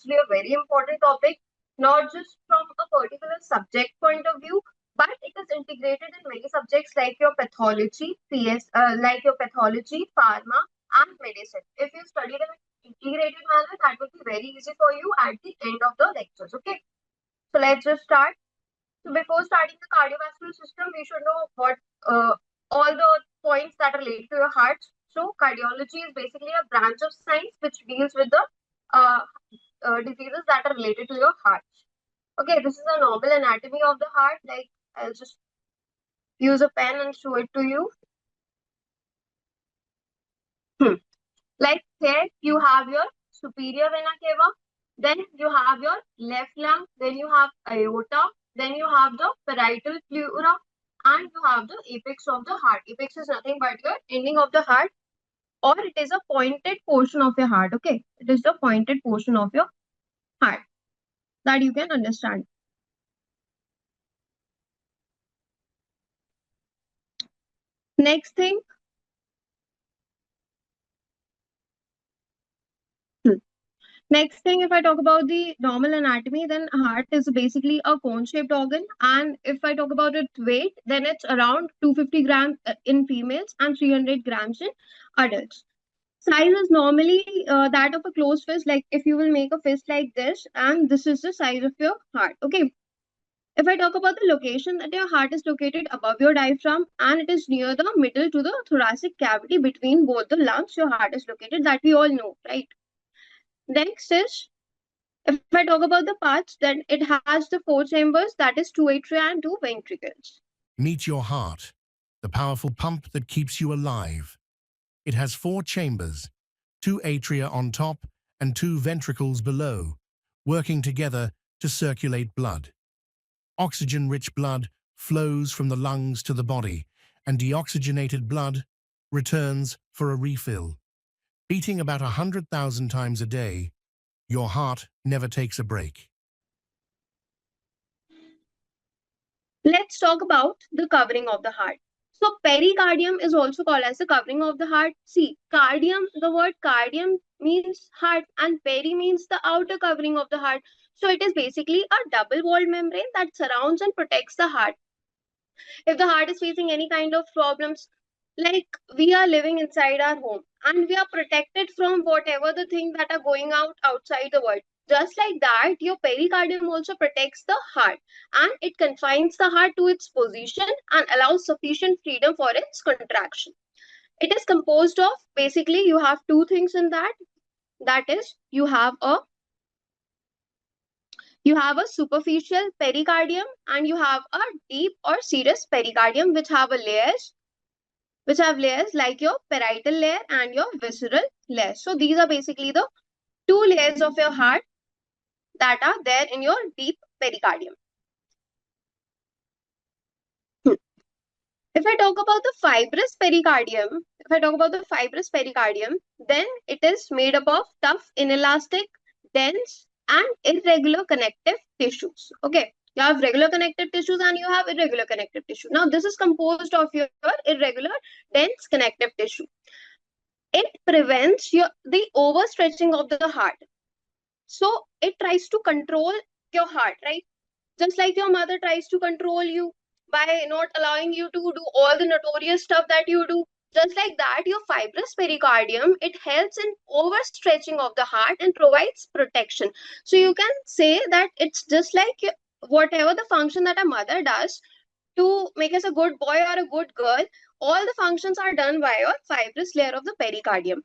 actually a very important topic, not just from a particular subject point of view, but it is integrated in many subjects like your pathology, like your pathology, pharma, and medicine. If you study them in integrated manner, that will be very easy for you at the end of the lectures. Okay, so let's just start. So before starting the cardiovascular system, we should know what all the points that are related to your heart. So cardiology is basically a branch of science which deals with the uh, diseases that are related to your heart. Okay, this is a normal anatomy of the heart. Like I'll just use a pen and show it to you. Like here you have your superior vena cava, then you have your left lung, then you have aorta, then you have the parietal pleura, and you have the apex of the heart. Apex is nothing but your ending of the heart, or it is a pointed portion of your heart. Okay, it is the pointed portion of your heart that you can understand. Next thing. Next thing, if I talk about the normal anatomy, then heart is basically a cone-shaped organ. And if I talk about its weight, then it's around 250 grams in females and 300 grams in adults. Size is normally that of a closed fist. Like if you will make a fist like this, and this is the size of your heart. Okay. If I talk about the location, that your heart is located above your diaphragm and it is near the middle to the thoracic cavity between both the lungs. Your heart is located. That we all know, right? Next is, if I talk about the parts, then it has the four chambers, that is two atria and two ventricles. Meet your heart, the powerful pump that keeps you alive. It has four chambers, two atria on top and two ventricles below, working together to circulate blood. Oxygen-rich blood flows from the lungs to the body, and deoxygenated blood returns for a refill. Beating about 100,000 times a day, your heart never takes a break. Let's talk about the covering of the heart. So pericardium is also called as the covering of the heart. See, cardium, the word cardium means heart and peri means the outer covering of the heart. So it is basically a double-walled membrane that surrounds and protects the heart. If the heart is facing any kind of problems, like we are living inside our home and we are protected from whatever the things that are going out outside the world. Just like that, your pericardium also protects the heart and it confines the heart to its position and allows sufficient freedom for its contraction. It is composed of, basically, you have two things in that. That is, you have a superficial pericardium and you have a deep or serous pericardium which have layers like your parietal layer and your visceral layer. So these are basically the two layers of your heart that are there in your deep pericardium. If I talk about the fibrous pericardium, then it is made up of tough, inelastic, dense, and irregular connective tissues. Okay, you have regular connective tissues and you have irregular connective tissue. Now, this is composed of your irregular, dense connective tissue. It prevents the overstretching of the heart. So, it tries to control your heart, right? Just like your mother tries to control you by not allowing you to do all the notorious stuff that you do. Just like that, your fibrous pericardium, it helps in overstretching of the heart and provides protection. So you can say that it's just like whatever the function that a mother does to make us a good boy or a good girl, all the functions are done by your fibrous layer of the pericardium.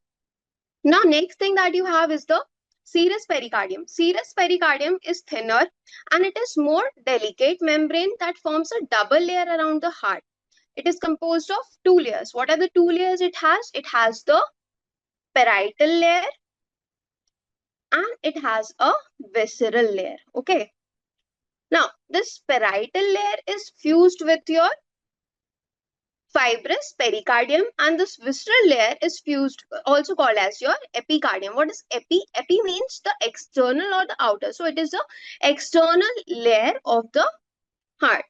Now, next thing that you have is the serous pericardium. Serous pericardium is thinner and it is more delicate membrane that forms a double layer around the heart. It is composed of two layers. What are the two layers it has? It has the parietal layer and it has a visceral layer. Okay. Now, this parietal layer is fused with your fibrous pericardium and this visceral layer is fused, also called as your epicardium. What is epi? Epi means the external or the outer. So it is the external layer of the heart.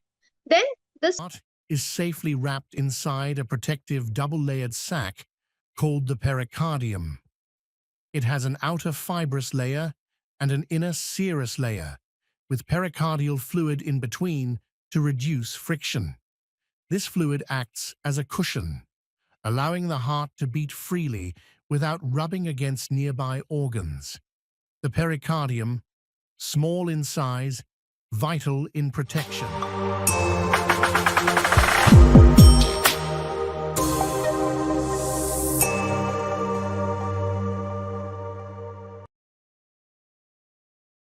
Then this Heart is safely wrapped inside a protective double-layered sac called the pericardium. It has an outer fibrous layer and an inner serous layer, with pericardial fluid in between to reduce friction. This fluid acts as a cushion, allowing the heart to beat freely without rubbing against nearby organs. The pericardium, small in size, vital in protection.